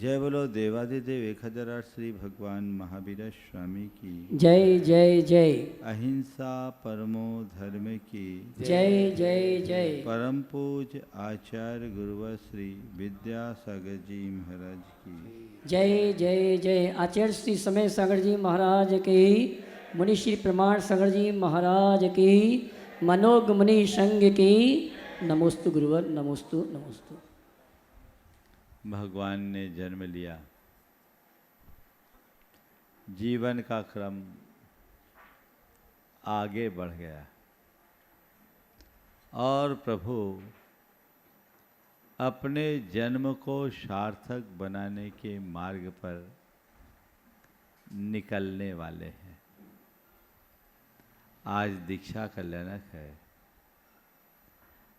जय बोलो देवादिदेव 1008 श्री भगवान महावीर स्वामी की जय जय जय। अहिंसा परमो धर्म की जय जय जय। परम पूज आचार्य गुरुवर श्री विद्यासागर जी महाराज की जय जय जय। आचार्य श्री समय सागर जी महाराज की, मुनि श्री प्रमाण सागर जी महाराज की, मनोग मुनि संघ की। नमोस्तु गुरुवर, नमोस्तु नमोस्तु। भगवान ने जन्म लिया, जीवन का क्रम आगे बढ़ गया और प्रभु अपने जन्म को सार्थक बनाने के मार्ग पर निकलने वाले हैं। आज दीक्षा कल्याणक है।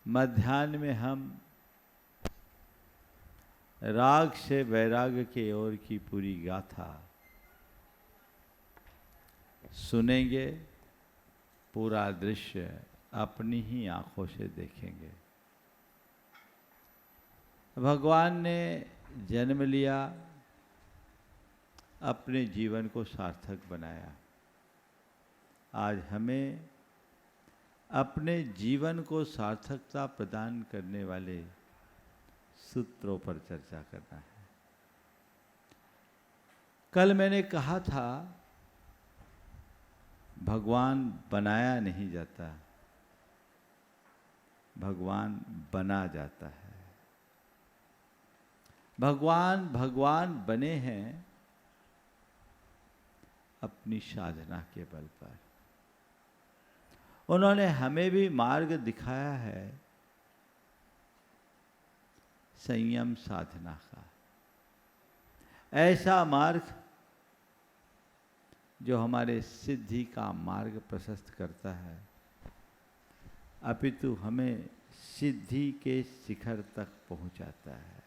मध्याह्न में हम राग से वैराग्य के ओर की पूरी गाथा सुनेंगे, पूरा दृश्य अपनी ही आंखों से देखेंगे। भगवान ने जन्म लिया, अपने जीवन को सार्थक बनाया। आज हमें अपने जीवन को सार्थकता प्रदान करने वाले सूत्रों पर चर्चा करना है। कल मैंने कहा था, भगवान बनाया नहीं जाता, भगवान बना जाता है। भगवान भगवान बने हैं अपनी साधना के बल पर। उन्होंने हमें भी मार्ग दिखाया है संयम साधना का, ऐसा मार्ग जो हमारे सिद्धि का मार्ग प्रशस्त करता है, अपितु हमें सिद्धि के शिखर तक पहुंचाता है।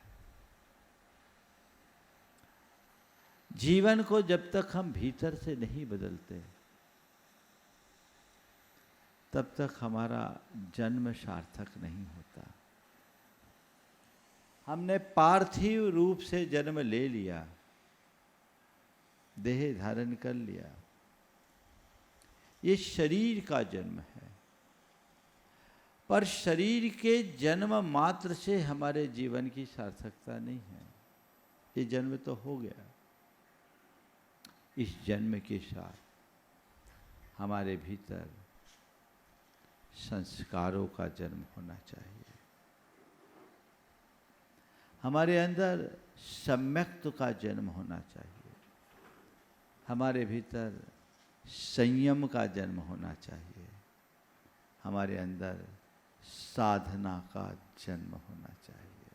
जीवन को जब तक हम भीतर से नहीं बदलते, तब तक हमारा जन्म सार्थक नहीं होता। हमने पार्थिव रूप से जन्म ले लिया, देह धारण कर लिया, ये शरीर का जन्म है। पर शरीर के जन्म मात्र से हमारे जीवन की सार्थकता नहीं है। ये जन्म तो हो गया, इस जन्म के साथ हमारे भीतर संस्कारों का जन्म होना चाहिए। हमारे अंदर सम्यक्त्व का जन्म होना चाहिए। हमारे भीतर संयम का जन्म होना चाहिए। हमारे अंदर साधना का जन्म होना चाहिए।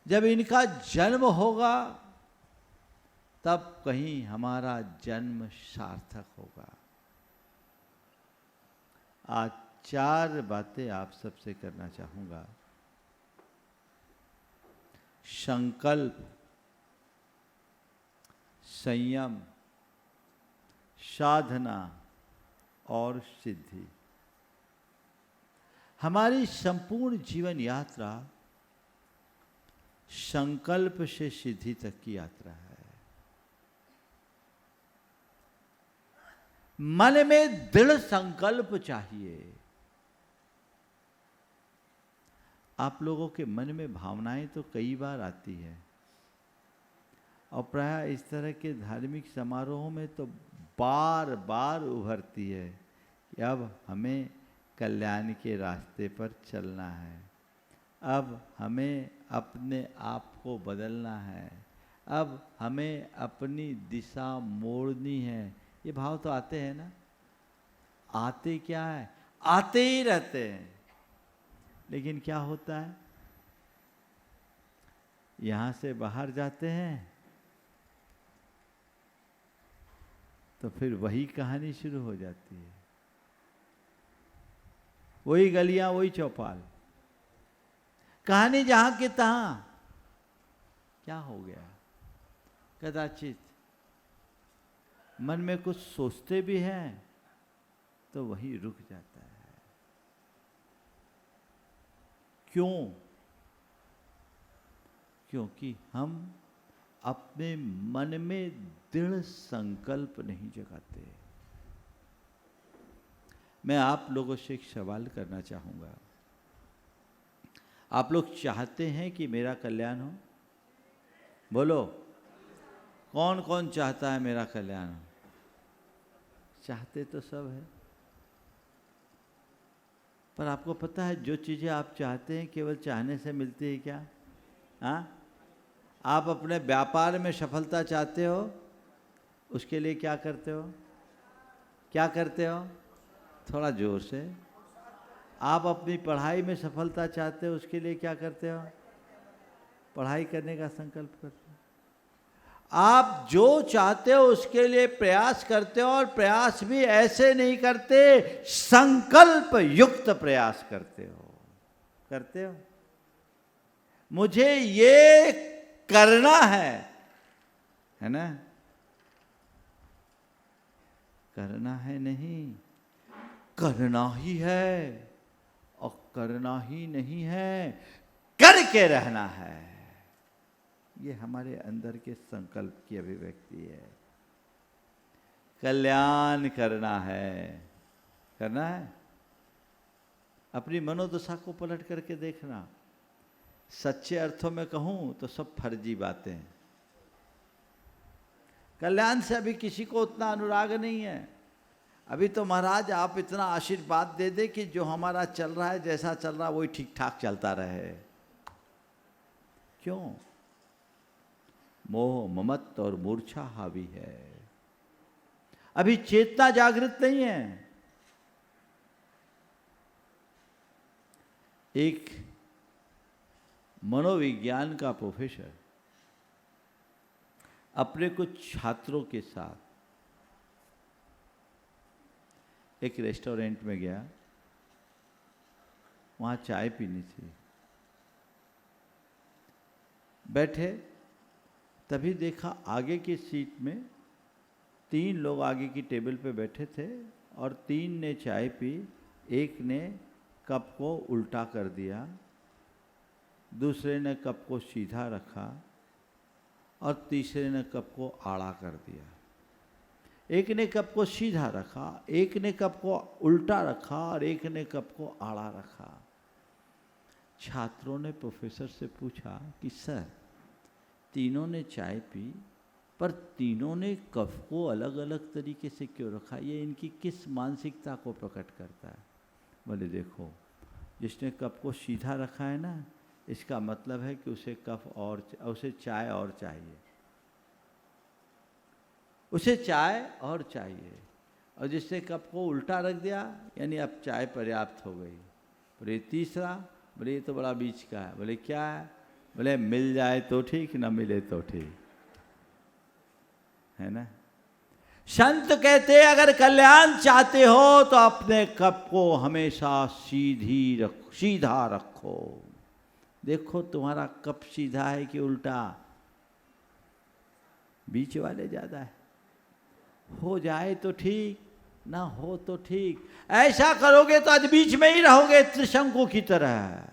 जब इनका जन्म होगा, तब कहीं हमारा जन्म सार्थक होगा। आज 4 बातें आप सबसे करना चाहूँगा। संकल्प, संयम, साधना और सिद्धि। हमारी संपूर्ण जीवन यात्रा संकल्प से सिद्धि तक की यात्रा है। मन में दृढ़ संकल्प चाहिए। आप लोगों के मन में भावनाएं तो कई बार आती है, और प्रायः इस तरह के धार्मिक समारोहों में तो बार बार उभरती है कि अब हमें कल्याण के रास्ते पर चलना है, अब हमें अपने आप को बदलना है, अब हमें अपनी दिशा मोड़नी है। ये भाव तो आते हैं ना। आते क्या है, आते ही रहते हैं। लेकिन क्या होता है, यहां से बाहर जाते हैं तो फिर वही कहानी शुरू हो जाती है। वही गलियां, वही चौपाल, कहानी जहां के तहां। क्या हो गया, कदाचित मन में कुछ सोचते भी हैं तो वही रुक जाता है। क्यों? क्योंकि हम अपने मन में दृढ़ संकल्प नहीं जगाते। मैं आप लोगों से एक सवाल करना चाहूँगा। आप लोग चाहते हैं कि मेरा कल्याण हो? बोलो, कौन कौन चाहता है मेरा कल्याण हो? चाहते तो सब है, पर आपको पता है जो चीज़ें आप चाहते हैं केवल चाहने से मिलती है क्या? हाँ, आप अपने व्यापार में सफलता चाहते हो, उसके लिए क्या करते हो? क्या करते हो? थोड़ा जोर से। आप अपनी पढ़ाई में सफलता चाहते हो, उसके लिए क्या करते हो? पढ़ाई करने का संकल्प करते हो। आप जो चाहते हो उसके लिए प्रयास करते हो, और प्रयास भी ऐसे नहीं करते, संकल्प युक्त प्रयास करते हो। करते हो, मुझे ये करना है ना? करना है नहीं, करना ही है, और करना ही नहीं है, करके रहना है। ये हमारे अंदर के संकल्प की अभिव्यक्ति है। कल्याण करना है, करना है। अपनी मनोदशा को पलट करके देखना। सच्चे अर्थों में कहूं तो सब फर्जी बातें हैं। कल्याण से अभी किसी को उतना अनुराग नहीं है। अभी तो महाराज आप इतना आशीर्वाद दे दे कि जो हमारा चल रहा है, जैसा चल रहा है वही ठीक ठाक चलता रहे। क्यों? मोह ममत्व और मूर्छा हावी है। अभी चेतना जागृत नहीं है। एक मनोविज्ञान का प्रोफेसर अपने कुछ छात्रों के साथ एक रेस्टोरेंट में गया। वहाँ चाय पीनी थी। बैठे, तभी देखा आगे की सीट में 3 लोग आगे की टेबल पे बैठे थे, और 3 ने चाय पी। एक ने कप को उल्टा कर दिया, दूसरे ने कप को सीधा रखा, और तीसरे ने कप को आड़ा कर दिया। एक ने कप को सीधा रखा, एक ने कप को उल्टा रखा, और एक ने कप को आड़ा रखा। छात्रों ने प्रोफेसर से पूछा कि सर, तीनों ने चाय पी, पर तीनों ने कप को अलग अलग तरीके से क्यों रखा? ये इनकी किस मानसिकता को प्रकट करता है? बोले देखो, जिसने कप को सीधा रखा है ना, इसका मतलब है कि उसे उसे चाय और चाहिए, उसे चाय और चाहिए। और जिसने कप को उल्टा रख दिया, यानी अब चाय पर्याप्त हो गई। बोले तीसरा, बोले ये तो बड़ा बीच का है। बोले क्या है? बोले मिल जाए तो ठीक, ना मिले तो ठीक, है ना? संत कहते अगर कल्याण चाहते हो तो अपने कप को हमेशा सीधा रखो। देखो तुम्हारा कप सीधा है कि उल्टा? बीच वाले ज्यादा है। हो जाए तो ठीक, ना हो तो ठीक। ऐसा करोगे तो आज बीच में ही रहोगे, त्रिशंकु की तरह।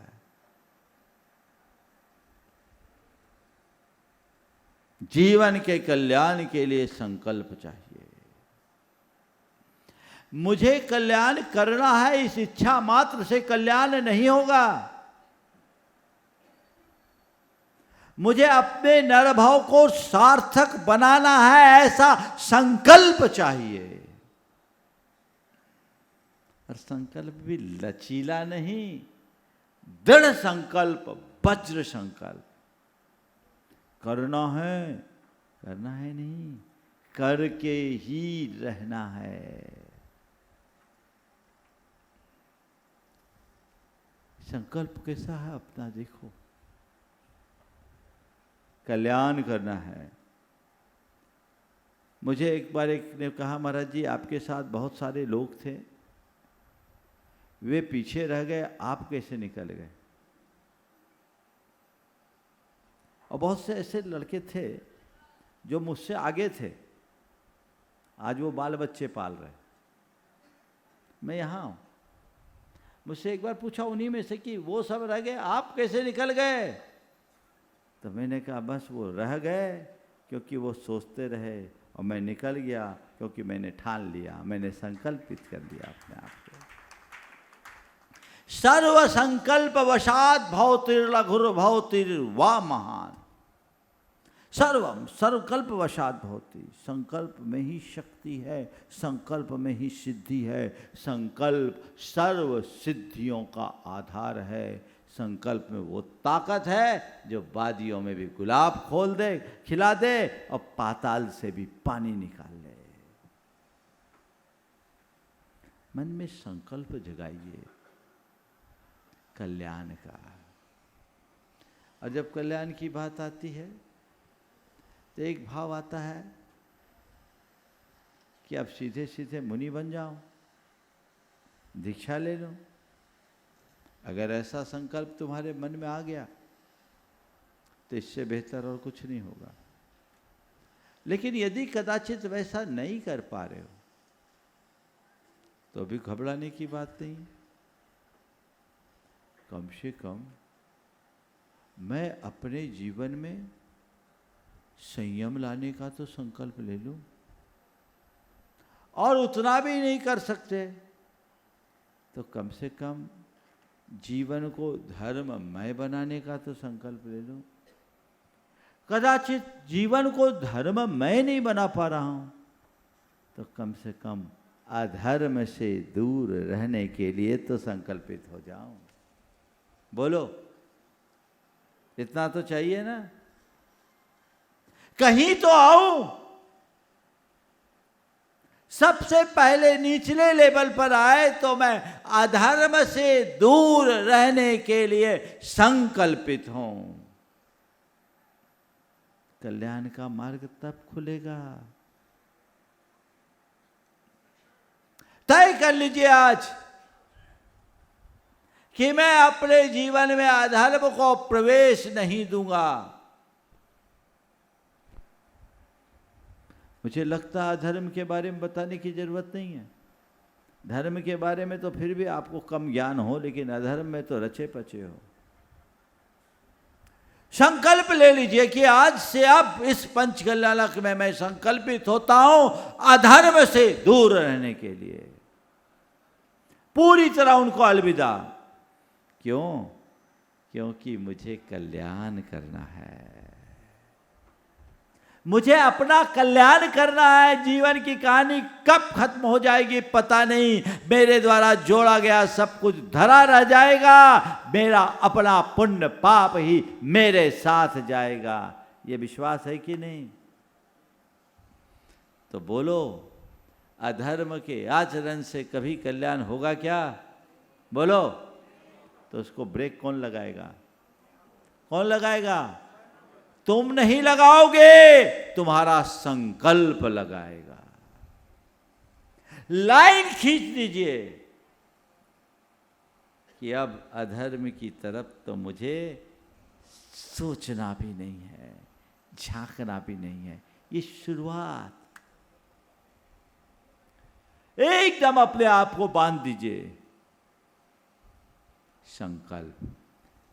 जीवन के कल्याण के लिए संकल्प चाहिए। मुझे कल्याण करना है, इस इच्छा मात्र से कल्याण नहीं होगा। मुझे अपने नरभाव को सार्थक बनाना है, ऐसा संकल्प चाहिए। और संकल्प भी लचीला नहीं, दृढ़ संकल्प, वज्र संकल्प। करना है नहीं, करके ही रहना है। संकल्प कैसा है अपना देखो। कल्याण करना है। मुझे एक बार एक ने कहा, महाराज जी आपके साथ बहुत सारे लोग थे, वे पीछे रह गए, आप कैसे निकल गए? और बहुत से ऐसे लड़के थे जो मुझसे आगे थे, आज वो बाल बच्चे पाल रहे, मैं यहाँ हूँ। मुझसे एक बार पूछा उन्हीं में से कि वो सब रह गए, आप कैसे निकल गए? तो मैंने कहा बस वो रह गए क्योंकि वो सोचते रहे, और मैं निकल गया क्योंकि मैंने ठान लिया, मैंने संकल्पित कर लिया अपने आप को। सर्व संकल्प वशात भवतिर्लघुर भवतिर्वा महान। सर्वम सर्वकल्प वशात भवति, संकल्प में ही शक्ति है, संकल्प में ही सिद्धि है। संकल्प सर्व सिद्धियों का आधार है। संकल्प में वो ताकत है जो वादियों में भी गुलाब खोल दे, खिला दे, और पाताल से भी पानी निकाल ले। मन में संकल्प जगाइए कल्याण का। और जब कल्याण की बात आती है तो एक भाव आता है कि अब सीधे सीधे मुनि बन जाऊं, दीक्षा ले लूं। अगर ऐसा संकल्प तुम्हारे मन में आ गया तो इससे बेहतर और कुछ नहीं होगा। लेकिन यदि कदाचित वैसा नहीं कर पा रहे हो तो भी घबराने की बात नहीं। कम से कम मैं अपने जीवन में संयम लाने का तो संकल्प ले लूं, और उतना भी नहीं कर सकते तो कम से कम जीवन को धर्ममय बनाने का तो संकल्प ले लूं। कदाचित जीवन को धर्ममय नहीं बना पा रहा हूं तो कम से कम अधर्म से दूर रहने के लिए तो संकल्पित हो जाऊं। बोलो, इतना तो चाहिए ना? कहीं तो आऊं। सबसे पहले निचले लेवल पर आए तो मैं अधर्म से दूर रहने के लिए संकल्पित हूं। कल्याण का मार्ग तब खुलेगा। तय कर लीजिए आज कि मैं अपने जीवन में अधर्म को प्रवेश नहीं दूंगा। मुझे लगता है अधर्म के बारे में बताने की जरूरत नहीं है। धर्म के बारे में तो फिर भी आपको कम ज्ञान हो, लेकिन अधर्म में तो रचे पचे हो। संकल्प ले लीजिए कि आज से अब इस पंचकल्याणक में मैं संकल्पित होता हूं अधर्म से दूर रहने के लिए। पूरी तरह उनको अलविदा। क्यों? क्योंकि मुझे कल्याण करना है, मुझे अपना कल्याण करना है। जीवन की कहानी कब खत्म हो जाएगी पता नहीं। मेरे द्वारा जोड़ा गया सब कुछ धरा रह जाएगा। मेरा अपना पुण्य पाप ही मेरे साथ जाएगा। ये विश्वास है कि नहीं? तो बोलो, अधर्म के आचरण से कभी कल्याण होगा क्या? बोलो। तो उसको ब्रेक कौन लगाएगा? कौन लगाएगा? तुम नहीं लगाओगे, तुम्हारा संकल्प लगाएगा। लाइन खींच लीजिए कि अब अधर्म की तरफ तो मुझे सोचना भी नहीं है, झांकना भी नहीं है। ये शुरुआत। एकदम अपने आप को बांध दीजिए संकल्प।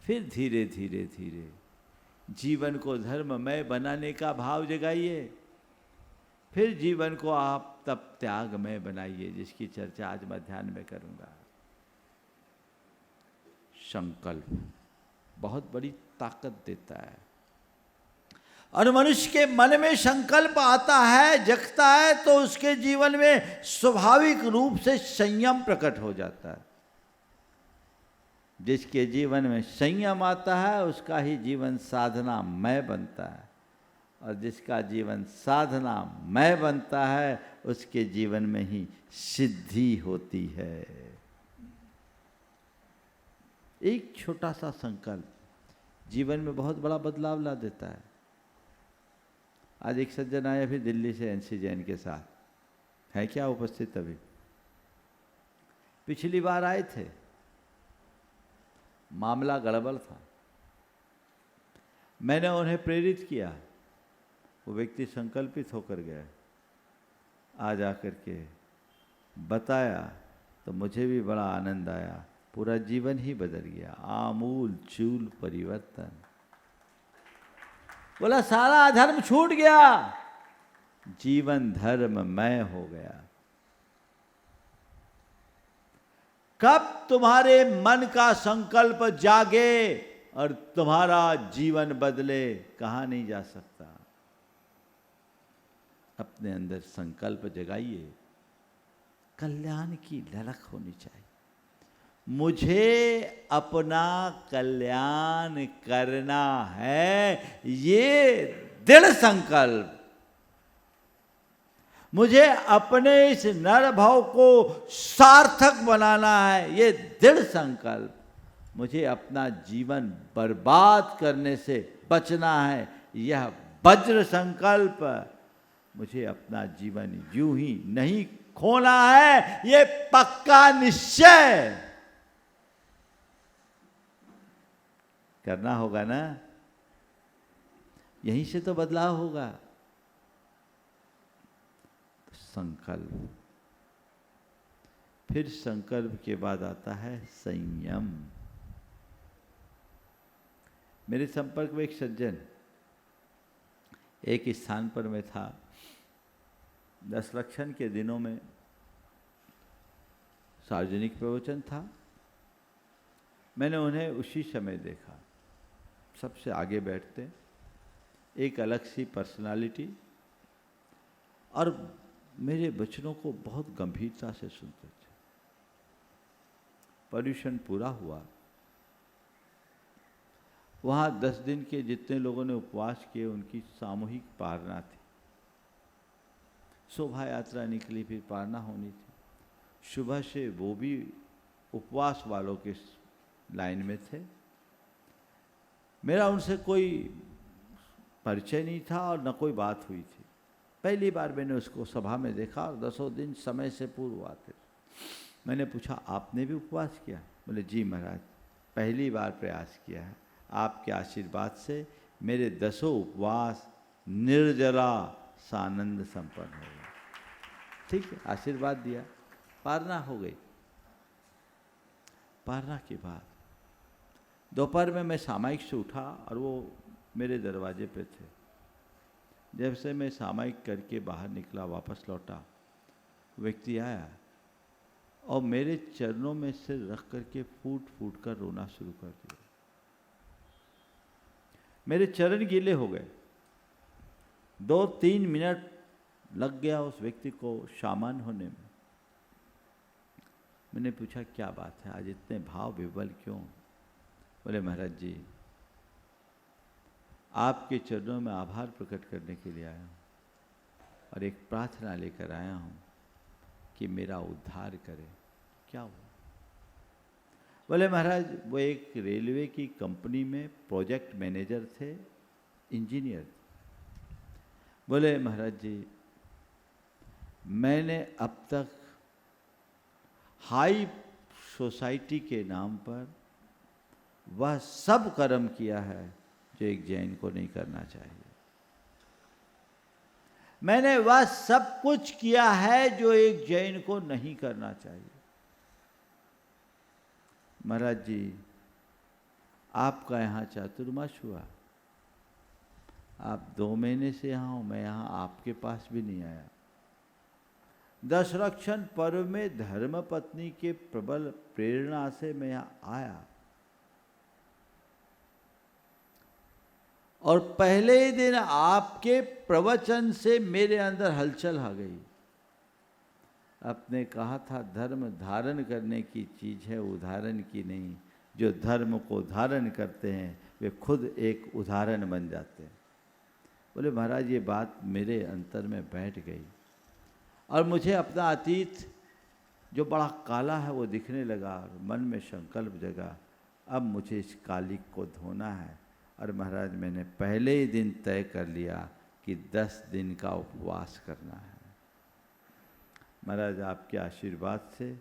फिर धीरे धीरे धीरे जीवन को धर्ममय बनाने का भाव जगाइए। फिर जीवन को आप तब त्यागमय बनाइए, जिसकी चर्चा आज मैं ध्यान में करूंगा। संकल्प बहुत बड़ी ताकत देता है, और मनुष्य के मन में संकल्प आता है, जगता है, तो उसके जीवन में स्वाभाविक रूप से संयम प्रकट हो जाता है। जिसके जीवन में संयम आता है उसका ही जीवन साधनामय बनता है, और जिसका जीवन साधनामय बनता है उसके जीवन में ही सिद्धि होती है। एक छोटा सा संकल्प जीवन में बहुत बड़ा बदलाव ला देता है। आज एक सज्जन आए अभी दिल्ली से एनसी जैन के साथ, है क्या उपस्थित? अभी पिछली बार आए थे, मामला गड़बड़ था। मैंने उन्हें प्रेरित किया, वो व्यक्ति संकल्पित होकर गया। आज आकर के बताया तो मुझे भी बड़ा आनंद आया। पूरा जीवन ही बदल गया, आमूल चूल परिवर्तन। बोला सारा अधर्म छूट गया, जीवन धर्ममय हो गया। कब तुम्हारे मन का संकल्प जागे और तुम्हारा जीवन बदले, कहा नहीं जा सकता। अपने अंदर संकल्प जगाइए, कल्याण की ललक होनी चाहिए। मुझे अपना कल्याण करना है, ये दृढ़ संकल्प। मुझे अपने इस नर भाव को सार्थक बनाना है, ये दृढ़ संकल्प। मुझे अपना जीवन बर्बाद करने से बचना है, यह वज्र संकल्प। मुझे अपना जीवन यूं ही नहीं खोना है, ये पक्का निश्चय। करना होगा ना, यहीं से तो बदलाव होगा। संकल्प, फिर संकल्प के बाद आता है संयम। मेरे संपर्क में एक सज्जन, एक स्थान पर मैं था, 10 लक्षण के दिनों में सार्वजनिक प्रवचन था। मैंने उन्हें उसी समय देखा, सबसे आगे बैठते, एक अलग सी पर्सनालिटी, और मेरे वचनों को बहुत गंभीरता से सुनते थे। पर्यूषण पूरा हुआ, वहाँ 10 दिन के जितने लोगों ने उपवास किए उनकी सामूहिक पारना थी। शोभा यात्रा निकली, फिर पारना होनी थी। सुबह से वो भी उपवास वालों के लाइन में थे। मेरा उनसे कोई परिचय नहीं था और न कोई बात हुई थी। पहली बार मैंने उसको सभा में देखा और 10 दिन समय से पूर्व आते। मैंने पूछा, आपने भी उपवास किया? बोले, जी महाराज, पहली बार प्रयास किया है। आपके आशीर्वाद से मेरे 10 उपवास निर्जला सानंद संपन्न हो गए। ठीक है, आशीर्वाद दिया, पारना हो गई। पारना के बाद दोपहर में मैं सामायिक से उठा और वो मेरे दरवाजे पे थे। जब से मैं सामायिक करके बाहर निकला, वापस लौटा, व्यक्ति आया और मेरे चरणों में सिर रख करके फूट फूट कर रोना शुरू कर दिया। मेरे चरण गीले हो गए। 2-3 मिनट लग गया उस व्यक्ति को शामान होने में। मैंने पूछा, क्या बात है, आज इतने भाव विवल क्यों? बोले, महाराज जी, आपके चरणों में आभार प्रकट करने के लिए आया हूँ और एक प्रार्थना लेकर आया हूँ कि मेरा उद्धार करे। क्या हुआ? बोले, महाराज, वो एक रेलवे की कंपनी में प्रोजेक्ट मैनेजर थे, इंजीनियर थे। बोले, महाराज जी, मैंने अब तक हाई सोसाइटी के नाम पर वह सब कर्म किया है जो एक जैन को नहीं करना चाहिए। मैंने वह सब कुछ किया है जो एक जैन को नहीं करना चाहिए। महाराज जी, आपका यहाँ चातुर्मास हुआ, आप 2 महीने से यहाँ हो, मैं यहाँ आपके पास भी नहीं आया। 10 लक्षण पर्व में धर्म पत्नी के प्रबल प्रेरणा से मैं यहाँ आया और पहले ही दिन आपके प्रवचन से मेरे अंदर हलचल आ गई। आपने कहा था, धर्म धारण करने की चीज है, उदाहरण की नहीं। जो धर्म को धारण करते हैं वे खुद एक उदाहरण बन जाते हैं। बोले, महाराज, ये बात मेरे अंतर में बैठ गई और मुझे अपना अतीत जो बड़ा काला है वो दिखने लगा और मन में संकल्प जगा, अब मुझे इस कालिक को धोना है। और महाराज, मैंने पहले ही दिन तय कर लिया कि 10 दिन का उपवास करना है। महाराज, आपके आशीर्वाद से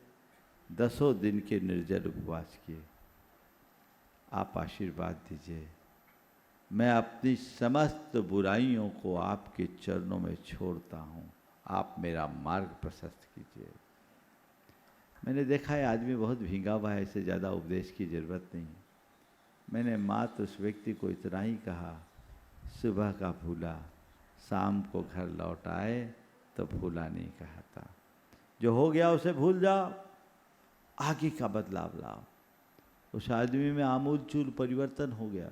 10 दिन के निर्जल उपवास किए। आप आशीर्वाद दीजिए, मैं अपनी समस्त बुराइयों को आपके चरणों में छोड़ता हूँ, आप मेरा मार्ग प्रशस्त कीजिए। मैंने देखा है आदमी बहुत भींगा हुआ है, इससे ज़्यादा उपदेश की जरूरत नहीं। मैंने मात्र उस व्यक्ति को इतना ही कहा, सुबह का भूला, शाम को घर लौट आए तो भूला नहीं कहता। जो हो गया उसे भूल जाओ, आगे का बदलाव लाओ। उस आदमी में आमूलचूल परिवर्तन हो गया।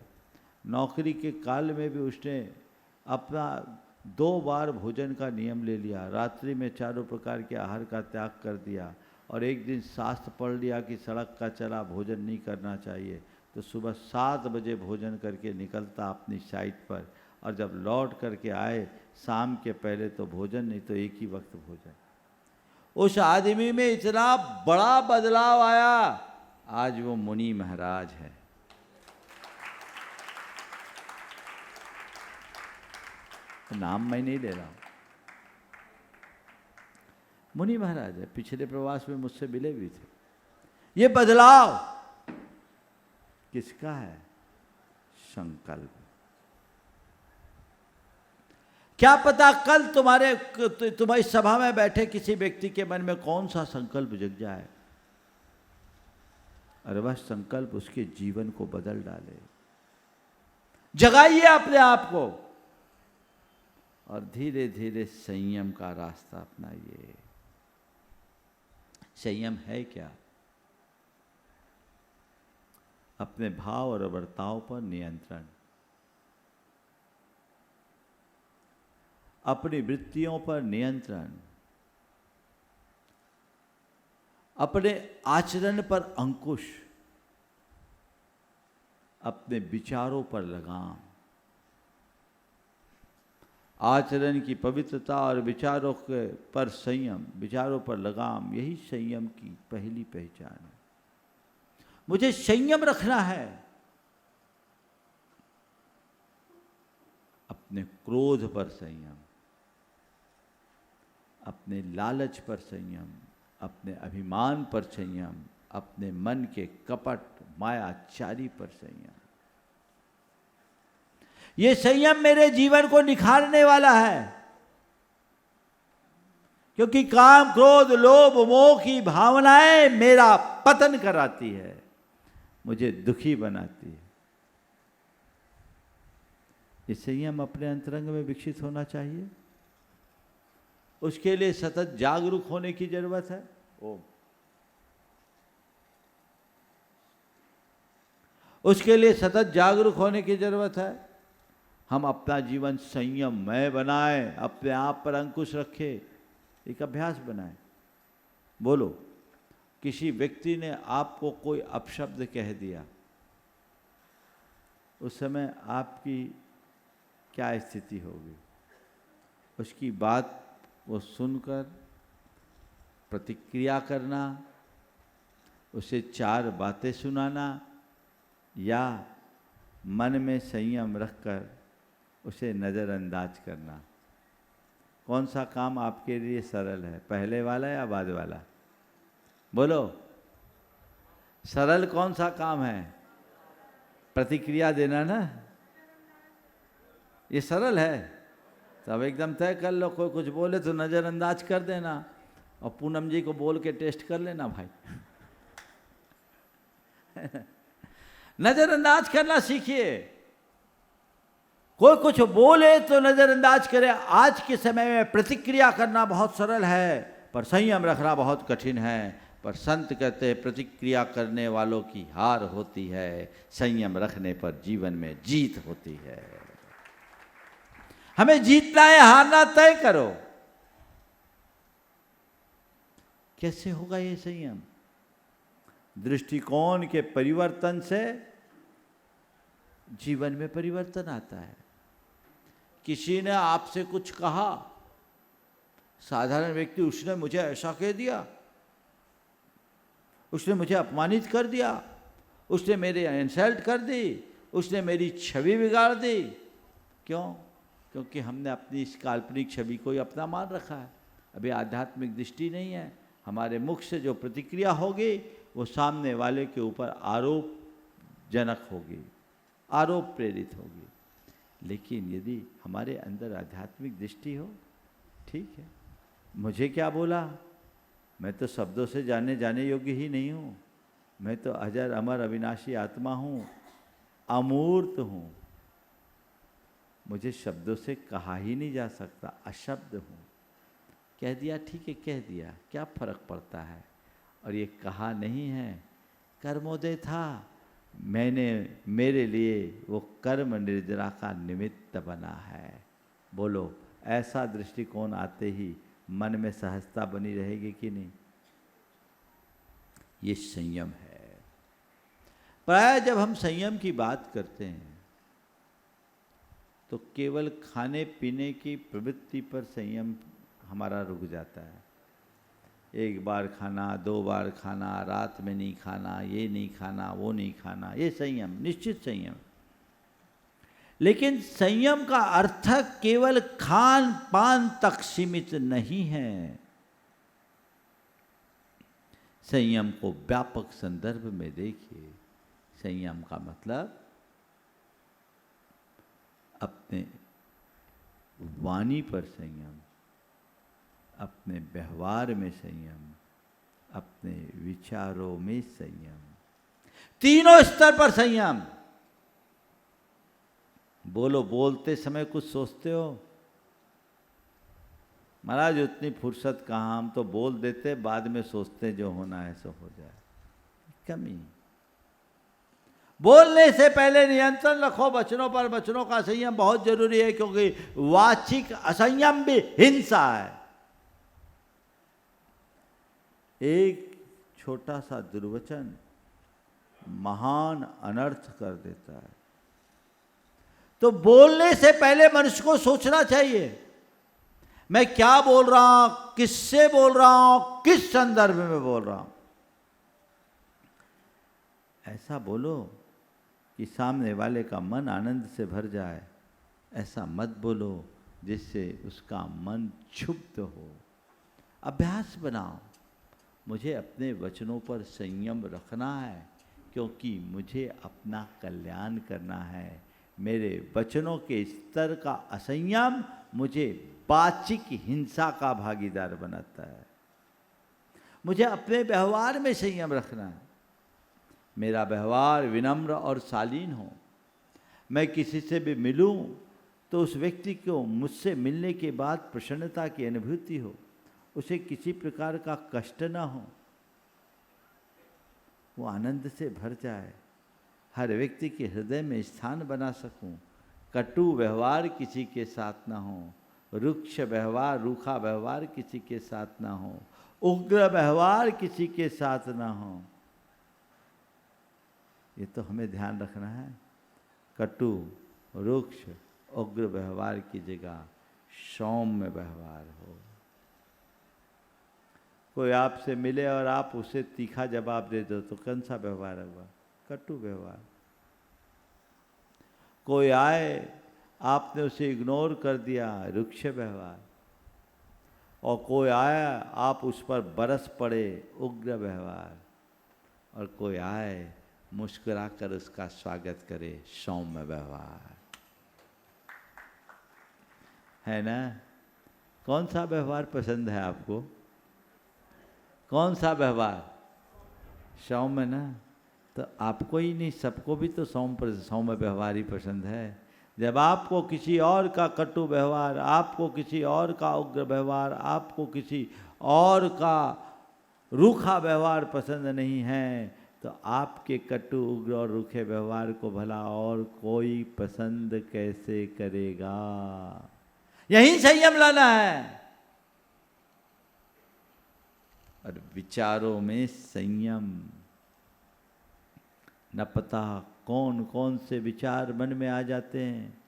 नौकरी के काल में भी उसने अपना 2 बार भोजन का नियम ले लिया, रात्रि में 4 प्रकार के आहार का त्याग कर दिया, और एक दिन शास्त्र पढ़ लिया कि सड़क का चला भोजन नहीं करना चाहिए, तो सुबह 7 बजे भोजन करके निकलता अपनी साइट पर, और जब लौट करके आए शाम के पहले तो भोजन नहीं तो एक ही वक्त भोजन। उस आदमी में इतना बड़ा बदलाव आया, आज वो मुनि महाराज है। नाम मैं नहीं ले रहा हूं, मुनि महाराज है, पिछले प्रवास में मुझसे मिले भी थे। ये बदलाव किसका है? संकल्प। क्या पता कल तुम्हारी सभा में बैठे किसी व्यक्ति के मन में कौन सा संकल्प जग जाए और वह संकल्प उसके जीवन को बदल डाले। जगाइए अपने आप को और धीरे धीरे संयम का रास्ता अपनाइए। संयम है क्या? अपने भाव और बर्ताव पर नियंत्रण, अपनी वृत्तियों पर नियंत्रण, अपने आचरण पर अंकुश, अपने विचारों पर लगाम। आचरण की पवित्रता और विचारों के पर संयम, विचारों पर लगाम, यही संयम की पहली पहचान है। मुझे संयम रखना है। अपने क्रोध पर संयम, अपने लालच पर संयम, अपने अभिमान पर संयम, अपने मन के कपट मायाचारी पर संयम। ये संयम मेरे जीवन को निखारने वाला है, क्योंकि काम क्रोध लोभ मोह की भावनाएं मेरा पतन कराती है, मुझे दुखी बनाती है। ये संयम अपने अंतरंग में विकसित होना चाहिए। उसके लिए सतत जागरूक होने की जरूरत है। ओम। उसके लिए सतत जागरूक होने की जरूरत है। हम अपना जीवन संयममय बनाएं, अपने आप पर अंकुश रखें, एक अभ्यास बनाएं। बोलो, किसी व्यक्ति ने आपको कोई अपशब्द कह दिया, उस समय आपकी क्या स्थिति होगी? उसकी बात वो सुनकर प्रतिक्रिया करना, उसे 4 बातें सुनाना, या मन में संयम रखकर उसे नज़रअंदाज करना? कौन सा काम आपके लिए सरल है, पहले वाला या बाद वाला? बोलो, सरल कौन सा काम है? प्रतिक्रिया देना ना, ये सरल है। तो अब एकदम तय कर लो, कोई कुछ बोले तो नज़रअंदाज कर देना, और पूनम जी को बोल के टेस्ट कर लेना भाई। नज़रअंदाज करना सीखिए। कोई कुछ बोले तो नज़रअंदाज करे। आज के समय में प्रतिक्रिया करना बहुत सरल है, पर संयम रखना बहुत कठिन है। पर संत कहते हैं प्रतिक्रिया करने वालों की हार होती है, संयम रखने पर जीवन में जीत होती है। हमें जीतना है, हारना तय करो। कैसे होगा ये संयम? दृष्टिकोण के परिवर्तन से जीवन में परिवर्तन आता है। किसी ने आपसे कुछ कहा, साधारण व्यक्ति, उसने मुझे ऐसा कह दिया, उसने मुझे अपमानित कर दिया, उसने मेरे इंसल्ट कर दी, उसने मेरी छवि बिगाड़ दी। क्यों? क्योंकि हमने अपनी इस काल्पनिक छवि को ही अपना मान रखा है। अभी आध्यात्मिक दृष्टि नहीं है। हमारे मुख से जो प्रतिक्रिया होगी वो सामने वाले के ऊपर आरोपजनक होगी, आरोप प्रेरित होगी। लेकिन यदि हमारे अंदर आध्यात्मिक दृष्टि हो, ठीक है, मुझे क्या बोला, मैं तो शब्दों से जाने योग्य ही नहीं हूँ। मैं तो अजर अमर अविनाशी आत्मा हूँ, अमूर्त हूँ। मुझे शब्दों से कहा ही नहीं जा सकता, अशब्द हूँ। कह दिया ठीक है, कह दिया, क्या फर्क पड़ता है। और ये कहा नहीं है, कर्मोदय था, मैंने, मेरे लिए वो कर्म निर्जरा का निमित्त बना है। बोलो, ऐसा दृष्टिकोण आते ही मन में सहजता बनी रहेगी कि नहीं? ये संयम है। प्राय जब हम संयम की बात करते हैं तो केवल खाने पीने की प्रवृत्ति पर संयम हमारा रुक जाता है। एक बार खाना, 2 बार खाना, रात में नहीं खाना, ये नहीं खाना, वो नहीं खाना, ये संयम, निश्चित संयम। लेकिन संयम का अर्थ केवल खान पान तक सीमित नहीं है। संयम को व्यापक संदर्भ में देखिए। संयम का मतलब अपने वाणी पर संयम, अपने व्यवहार में संयम, अपने विचारों में संयम, तीनों स्तर पर संयम। बोलो, बोलते समय कुछ सोचते हो? महाराज उतनी फुर्सत कहाँ, हम तो बोल देते, बाद में सोचते जो होना है सो हो जाए। कमी। बोलने से पहले नियंत्रण रखो वचनों पर। वचनों का संयम बहुत जरूरी है, क्योंकि वाचिक असंयम भी हिंसा है। एक छोटा सा दुर्वचन महान अनर्थ कर देता है। तो बोलने से पहले मनुष्य को सोचना चाहिए, मैं क्या बोल रहा हूं, किससे बोल रहा हूं, किस संदर्भ में बोल रहा हूं। ऐसा बोलो कि सामने वाले का मन आनंद से भर जाए। ऐसा मत बोलो जिससे उसका मन क्षुब्ध हो। अभ्यास बनाओ, मुझे अपने वचनों पर संयम रखना है, क्योंकि मुझे अपना कल्याण करना है। मेरे वचनों के स्तर का असंयम मुझे वाचिक हिंसा का भागीदार बनाता है। मुझे अपने व्यवहार में संयम रखना है। मेरा व्यवहार विनम्र और शालीन हो। मैं किसी से भी मिलूं तो उस व्यक्ति को मुझसे मिलने के बाद प्रसन्नता की अनुभूति हो, उसे किसी प्रकार का कष्ट ना हो, वो आनंद से भर जाए, हर व्यक्ति के हृदय में स्थान बना सकूं। कटु व्यवहार किसी के साथ ना हो, रुक्ष व्यवहार, रूखा व्यवहार किसी के साथ ना हो, उग्र व्यवहार किसी के साथ ना हो। ये तो हमें ध्यान रखना है। कटु, रुक्ष, उग्र व्यवहार की जगह सौम्य व्यवहार हो। कोई आपसे मिले और आप उसे तीखा जवाब दे दो तो कौन सा व्यवहार हुआ? कटु व्यवहार। कोई आए, आपने उसे इग्नोर कर दिया, रुक्ष व्यवहार। और कोई आया, आप उस पर बरस पड़े, उग्र व्यवहार। और कोई आए, मुस्कुराकर उसका स्वागत करे, सौम्य व्यवहार। है ना? कौन सा व्यवहार पसंद है आपको? कौन सा व्यवहार? सौम्य ना? तो आपको ही नहीं, सबको भी तो सौम्य व्यवहार ही पसंद है। जब आपको किसी और का कटु व्यवहार, आपको किसी और का उग्र व्यवहार, आपको किसी और का रूखा व्यवहार पसंद नहीं है, तो आपके कटु, उग्र और रूखे व्यवहार को भला और कोई पसंद कैसे करेगा? यही संयम लाना है। और विचारों में संयम। न पता कौन कौन से विचार मन में आ जाते हैं।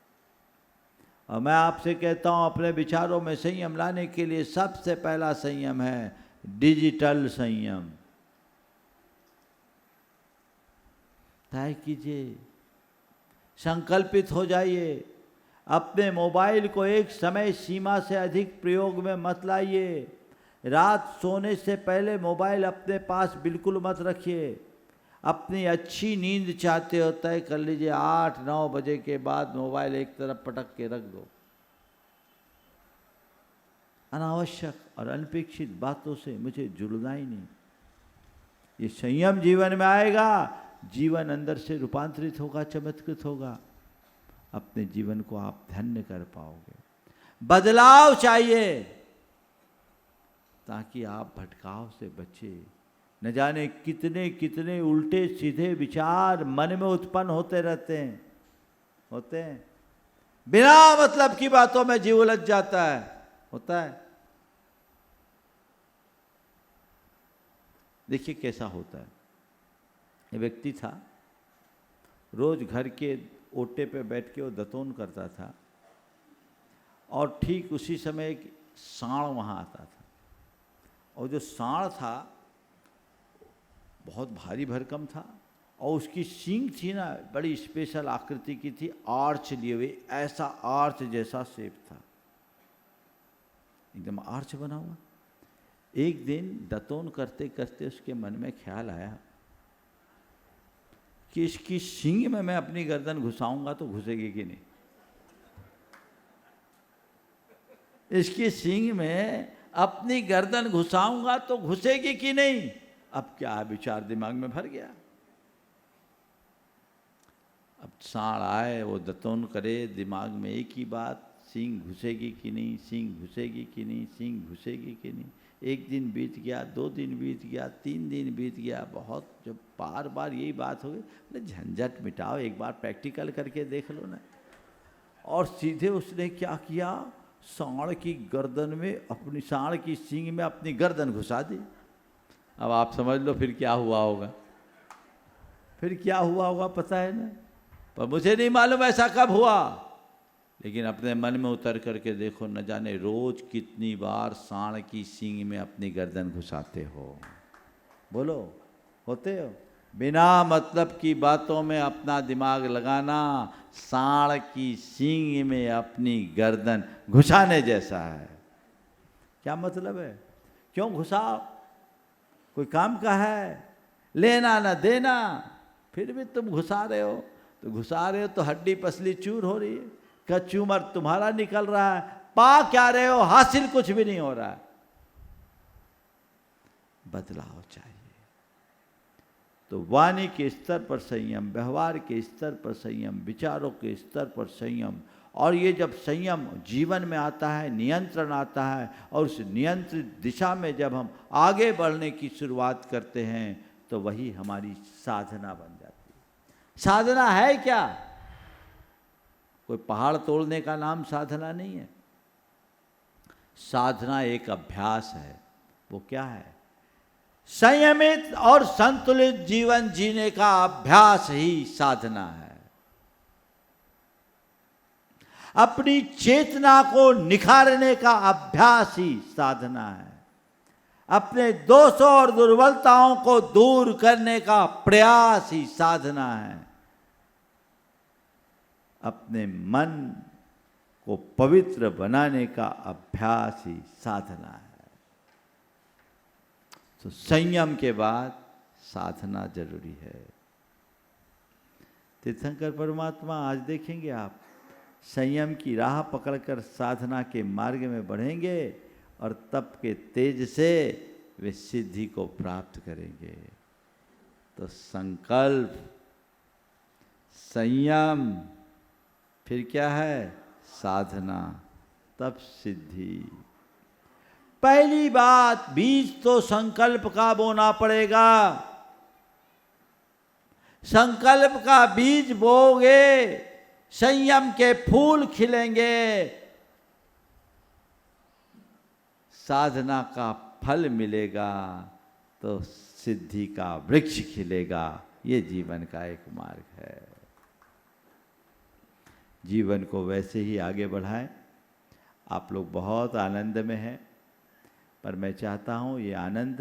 और मैं आपसे कहता हूं, अपने विचारों में संयम लाने के लिए सबसे पहला संयम है डिजिटल संयम। तय कीजिए, संकल्पित हो जाइए, अपने मोबाइल को एक समय सीमा से अधिक प्रयोग में मत लाइए। रात सोने से पहले मोबाइल अपने पास बिल्कुल मत रखिए। अपनी अच्छी नींद चाहते हो, तय कर लीजिए 8-9 बजे के बाद मोबाइल एक तरफ पटक के रख दो। अनावश्यक और अनपेक्षित बातों से मुझे जुड़ना ही नहीं। ये संयम जीवन में आएगा, जीवन अंदर से रूपांतरित होगा, चमत्कृत होगा। अपने जीवन को आप धन्य कर पाओगे। बदलाव चाहिए ताकि आप भटकाव से बचे। न जाने कितने कितने उल्टे सीधे विचार मन में उत्पन्न होते रहते हैं। बिना मतलब की बातों में जीव उलझ जाता है, होता है। देखिए कैसा होता है। ये व्यक्ति था, रोज घर के ओटे पे बैठ के वो दतोन करता था, और ठीक उसी समय एक सांड वहाँ आता था, और जो सांड था बहुत भारी भरकम था, और उसकी सींग थी ना बड़ी स्पेशल आकृति की थी, आर्च लिए हुए, ऐसा आर्च जैसा शेप था, एकदम आर्च बना हुआ। एक दिन दतोन करते करते उसके मन में ख्याल आया कि इसकी सींग में मैं अपनी गर्दन घुसाऊंगा तो घुसेगी कि नहीं, इसकी सींग में अपनी गर्दन घुसाऊंगा तो घुसेगी कि नहीं। अब क्या विचार दिमाग में भर गया। अब सांड आए, वो दतोन करे, दिमाग में एक ही बात, सींग घुसेगी कि नहीं, सींग घुसेगी कि नहीं, सींग घुसेगी कि नहीं। एक दिन बीत गया, 2 दिन बीत गया, 3 दिन बीत गया, बहुत जब बार बार यही बात हो गई, बोले झंझट मिटाओ, एक बार प्रैक्टिकल करके देख लो ना। और सीधे उसने क्या किया, सांड की गर्दन में अपनी, सांड की सींग में अपनी गर्दन घुसा दी। अब आप समझ लो फिर क्या हुआ होगा, फिर क्या हुआ होगा पता है ना, पर मुझे नहीं मालूम ऐसा कब हुआ, लेकिन अपने मन में उतर करके देखो, न जाने रोज कितनी बार सांड की सींग में अपनी गर्दन घुसाते हो। बोलो, होते हो? बिना मतलब की बातों में अपना दिमाग लगाना सांड की सींग में अपनी गर्दन घुसाने जैसा है। क्या मतलब है? क्यों घुसाओ? कोई काम का है? लेना ना देना, फिर भी तुम घुसा रहे हो। तो घुसा रहे हो तो हड्डी पसली चूर हो रही है, कचूमर तुम्हारा निकल रहा है, पा क्या रहे हो, हासिल कुछ भी नहीं हो रहा है। बदलाव चाहिए। तो वाणी के स्तर पर संयम, व्यवहार के स्तर पर संयम, विचारों के स्तर पर संयम, और ये जब संयम जीवन में आता है, नियंत्रण आता है, और उस नियंत्रित दिशा में जब हम आगे बढ़ने की शुरुआत करते हैं तो वही हमारी साधना बन जाती है। साधना है क्या? कोई पहाड़ तोड़ने का नाम साधना नहीं है। साधना एक अभ्यास है। वो क्या है? संयमित और संतुलित जीवन जीने का अभ्यास ही साधना है। अपनी चेतना को निखारने का अभ्यास ही साधना है। अपने दोषों और दुर्बलताओं को दूर करने का प्रयास ही साधना है। अपने मन को पवित्र बनाने का अभ्यास ही साधना है। तो संयम के बाद साधना जरूरी है। तीर्थंकर परमात्मा आज देखेंगे आप, संयम की राह पकड़कर साधना के मार्ग में बढ़ेंगे और तप के तेज से वे सिद्धि को प्राप्त करेंगे। तो संकल्प, संयम, फिर क्या है? साधना, तब सिद्धि। पहली बात, बीज तो संकल्प का बोना पड़ेगा। संकल्प का बीज बोओगे, संयम के फूल खिलेंगे, साधना का फल मिलेगा, तो सिद्धि का वृक्ष खिलेगा। ये जीवन का एक मार्ग है। जीवन को वैसे ही आगे बढ़ाएं। आप लोग बहुत आनंद में हैं, पर मैं चाहता हूँ ये आनंद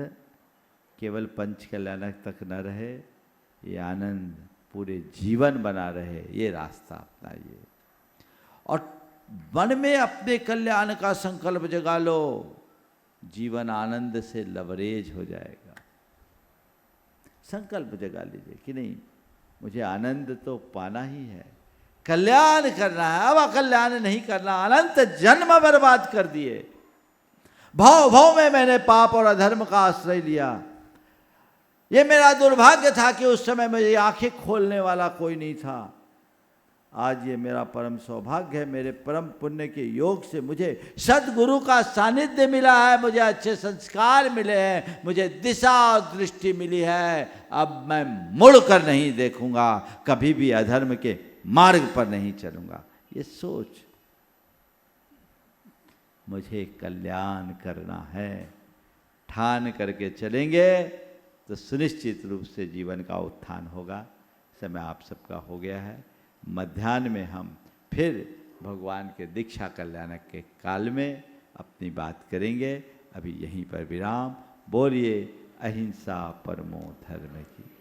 केवल पंच कल्याणक तक न रहे, ये आनंद पूरे जीवन बना रहे। ये रास्ता अपनाइए और मन में अपने कल्याण का संकल्प जगा लो। जीवन आनंद से लबरेज हो जाएगा। संकल्प जगा लीजिए कि नहीं, मुझे आनंद तो पाना ही है, कल्याण करना है, अब अकल्याण नहीं करना। अनंत जन्म बर्बाद कर दिए, भाव भाव में मैंने पाप और अधर्म का आश्रय लिया। ये मेरा दुर्भाग्य था कि उस समय मुझे आंखें खोलने वाला कोई नहीं था। आज ये मेरा परम सौभाग्य है, मेरे परम पुण्य के योग से मुझे सद्गुरु का सानिध्य मिला है, मुझे अच्छे संस्कार मिले हैं, मुझे दिशा और दृष्टि मिली है। अब मैं मुड़ कर नहीं देखूंगा, कभी भी अधर्म के मार्ग पर नहीं चलूंगा। ये सोच, मुझे कल्याण करना है, ठान करके चलेंगे तो सुनिश्चित रूप से जीवन का उत्थान होगा। समय आप सबका हो गया है। मध्याह्न में हम फिर भगवान के दीक्षा कल्याणक के काल में अपनी बात करेंगे। अभी यहीं पर विराम। बोलिए अहिंसा परमो धर्म की।